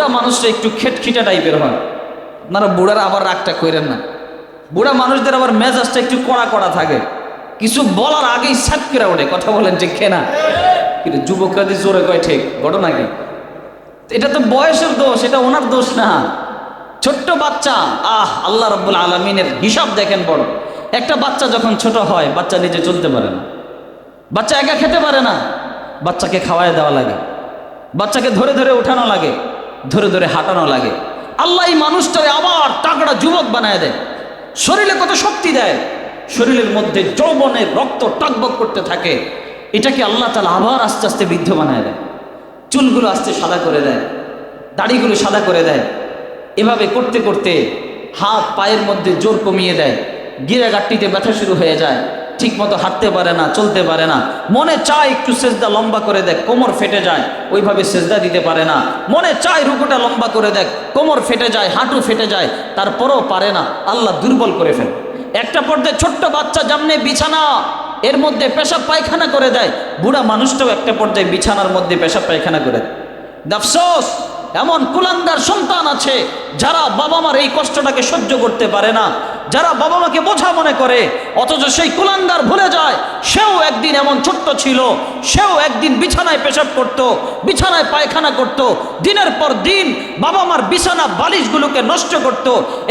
বুড়া মানুষরা একটু খেটখিটা টাইপের হয়। আপনারা বুড়ারা আবার রাগটা করেন না, বুড়া মানুষদের আবার মেজাজটা একটু কড়া কড়া থাকে, কিছু বলার আগেই সাত করে ওঠে। কথা বলেন ঠিক না? কিন্তু যুবকরা যে জোরে কয় ঠিক, ঘটনা কি? এটা তো বয়সের দোষ, এটা ওনার দোষ না। ছোট্ট বাচ্চা, আল্লাহ রাব্বুল আলামিনের হিসাব দেখেন বড়। একটা বাচ্চা যখন ছোট হয়, বাচ্চা নিজে চলতে পারে না, বাচ্চা একা খেতে পারে না, বাচ্চাকে খাওয়ায় দেওয়া লাগে, বাচ্চাকে ধরে ধরে উঠানো লাগে, ধরে ধরে হাঁটানো লাগে। আল্লাহ এই মানুষটারে আবার তাগড়া যুবক বানায় দেয়, শরীরে কত শক্তি দেয়, শরীরের মধ্যে যৌবনের রক্ত টকবক করতে থাকে। এটাকে আল্লাহ তাআলা আবার আস্তে আস্তে বৃদ্ধ বানায় দেয়, চুলগুলো আস্তে সাদা করে দেয়, দাড়িগুলো সাদা করে দেয়। এভাবে করতে করতে হাত পায়ের মধ্যে জোর কমিয়ে দেয়, গিরাগাট্টিতে ব্যথা শুরু হয়ে যায়, ঠিক মতো হাঁটতে পারে না, চলতে পারে না। মনে চায় একটু সেজদা লম্বা করে দেখ, কোমর ফেটে যায়, ওইভাবে সেজদা দিতে পারে না। মনে চায় রুকুটা লম্বা করে দেখ, কোমর ফেটে যায়, হাঁটু ফেটে যায়, তারপরও পারে না। আল্লাহ দুর্বল করে ফেলে। একটা পর্যায়ে ছোট্ট বাচ্চা যেমনি বিছানা এর মধ্যে পেশাব পায়খানা করে দেয়, বুড়া মানুষটাও একটা পর্যায়ে বিছানার মধ্যে পেশাব পায়খানা করে দেয়। আফসোস, এমন কুলাঙ্গার সন্তান আছে যারা বাবা মার এই কষ্টটাকে সহ্য করতে পারে না, যারা বাবা মাকে বোঝা মনে করে, অথচ সেই কুলাঙ্গার ভুলে যায় সেও একদিন এমন ছোট্ট ছিল, সেও একদিন বিছানায় পেশাব করত, বিছানায় পায়খানা করত, দিনের পর দিন বাবা মার বিছানা বালিশগুলোকে নষ্ট করত।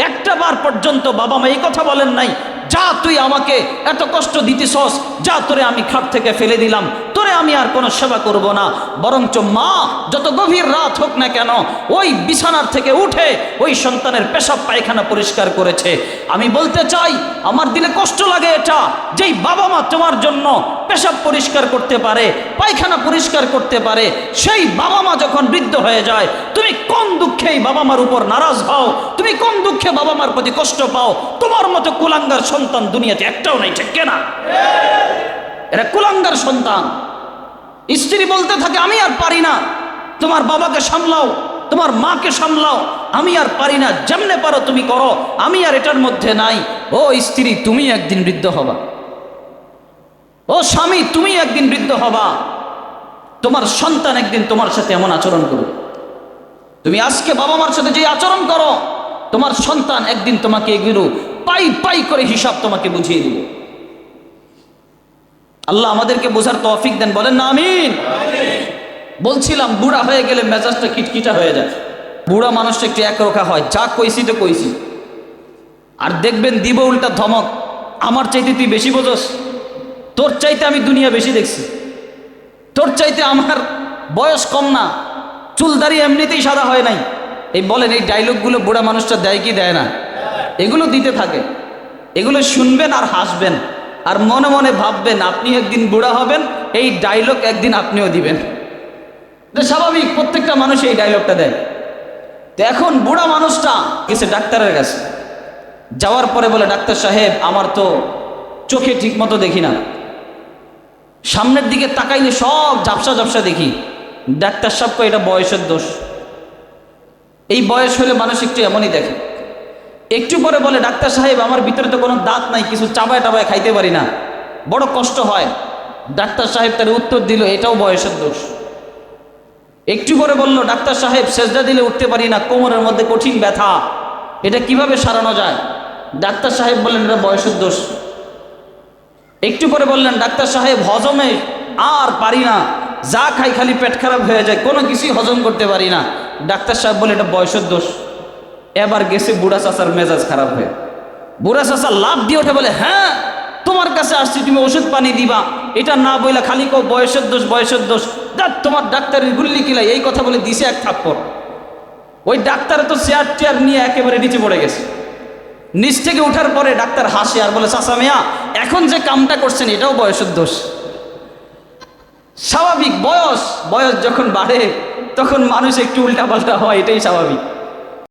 একটা বার পর্যন্ত বাবা মা এই কথা বলেন নাই, যা তুই আমাকে এত কষ্ট দিতেছস, যা তোরে আমি খাট থেকে ফেলে দিলাম, তোরে আমি আর কোনো সেবা করব না। বরঞ্চ মা যত গভীর রাত হোক না কেন, ওই বিছানার থেকে উঠে ওই সন্তানের পেশাব পায়খানা পরিষ্কার করেছে। আমি বলতে চাই, আমার দিলে কষ্ট লাগে এটা, যেই বাবা মা তোমার জন্য পেশাব পরিষ্কার করতে পারে, পায়খানা পরিষ্কার করতে পারে, সেই বাবা মা যখন বৃদ্ধ হয়ে যায়, তুমি কোন দুঃখে এই বাবা মার উপর নারাজ হও, তুমি কোন দুঃখে বাবা মার প্রতি কষ্ট পাও? তোমার মতো কুলাঙ্গার সন্তান দুনিয়াতে একটাও নাই, ঠিক না? এরা কুলাঙ্গার সন্তান। স্ত্রী বলতে থাকে, আমি আর পারি না, তোমার বাবাকে সামলাও, তোমার মাকে সামলাও, আমি আর পারি না, যেমনে পারো তুমি করো, আমি আর এটার মধ্যে নাই। ও স্ত্রী, তুমি একদিন বৃদ্ধ হবা, ও স্বামী, তুমি একদিন বৃদ্ধ হবা, তোমার সন্তান একদিন তোমার সাথে এমন আচরণ করবে। তুমি আজকে বাবা মার সাথে যে আচরণ করো, তোমার সন্তান একদিন তোমাকে এগুলো পাই পাই করে হিসাব তোমাকে বুঝিয়ে দিবে। আল্লাহ আমাদেরকে বোঝার তৌফিক দেন, বলেন না আমিন। বলছিলাম, বুড়া হয়ে গেলে মেজাজটা খিটখিটা হয়ে যায়, বুড়া মানুষটা একটু একরোখা হয়, যা কইছি তো কইছি, আর দেখবেন দিব উল্টা ধমক, আমার চাইতে তুই বেশি বোঝস, তোর চাইতে আমি দুনিয়া বেশি দেখছি, তোর চাইতে আমার বয়স কম না, চুলদারি এমনিতেই সাদা হয় নাই। এই বলেন, এই ডায়লগগুলো বুড়া মানুষটা দেয় কি দেয় না? এগুলো দিতে থাকে, এগুলো শুনবেন আর হাসবেন, আর মনে মনে ভাববেন আপনি একদিন বুড়া হবেন, এই ডায়লগ একদিন আপনিও দিবেন। এটা স্বাভাবিক, প্রত্যেকটা মানুষ এই ডায়লগটা দেয়। তো এখন বুড়া মানুষটা গেছে ডাক্তারের কাছে, যাওয়ার পরে বলে, ডাক্তার সাহেব, আমার তো চোখে ঠিক মতো দেখি না, সামনের দিকে তাকাইলে সব ঝাপসা ঝাপসা দেখি। ডাক্তার সাহেব কয়, এটা বয়সের দোষ, এই বয়স হলে মানুষ একটু এমনই দেখে। একটু পরে বলে, ডাক্তার সাহেব, আমার ভিতরে তো কোনো দাঁত নাই, কিছু চাবায় টাবায় খাইতে পারি না, বড় কষ্ট হয়। ডাক্তার সাহেব তার উত্তর দিল, এটাও বয়সের দোষ। একটু পরে বলল, ডাক্তার সাহেব, সেজদা দিলে উঠতে পারি না, কোমরের মধ্যে কঠিন ব্যথা, এটা কিভাবে সারানো যায়? ডাক্তার সাহেব বললেন, এটা বয়সের দোষ। একটু পরে বললেন, ডাক্তার সাহেব, হজমে আর পারি না, যা খাই খালি পেট খারাপ হয়ে যায়, কোনো কিছুই হজম করতে পারি না। ডাক্তার সাহেব বলে, এটা বয়সের দোষ। এবার গেছে বুড়া চাচার মেজাজ খারাপ হয়ে, বুড়া চাচা লাভ দিয়ে ওঠে, বলে, হ্যাঁ, তোমার কাছে আসছি, তুমি ওষুধ পানি দিবা, এটা না বইলা খালি কো বয়সের দোষ, বয়সের দোষ, তোমার ডাক্তারের গুল্লি কিলাই, এই কথা বলে দিছে এক থাপ্পড়। ওই ডাক্তার তো চেয়ার টেয়ার নিয়ে একেবারে নিচে পড়ে গেছে। নিচ থেকে উঠার পরে ডাক্তার হাসে আর বলে, চাচা মিয়া, এখন যে কামটা করছেন এটাও বয়সের দোষ। স্বাভাবিক, বয়স যখন বাড়ে তখন মানুষ একটু উল্টা পাল্টা হয়, এটাই স্বাভাবিক।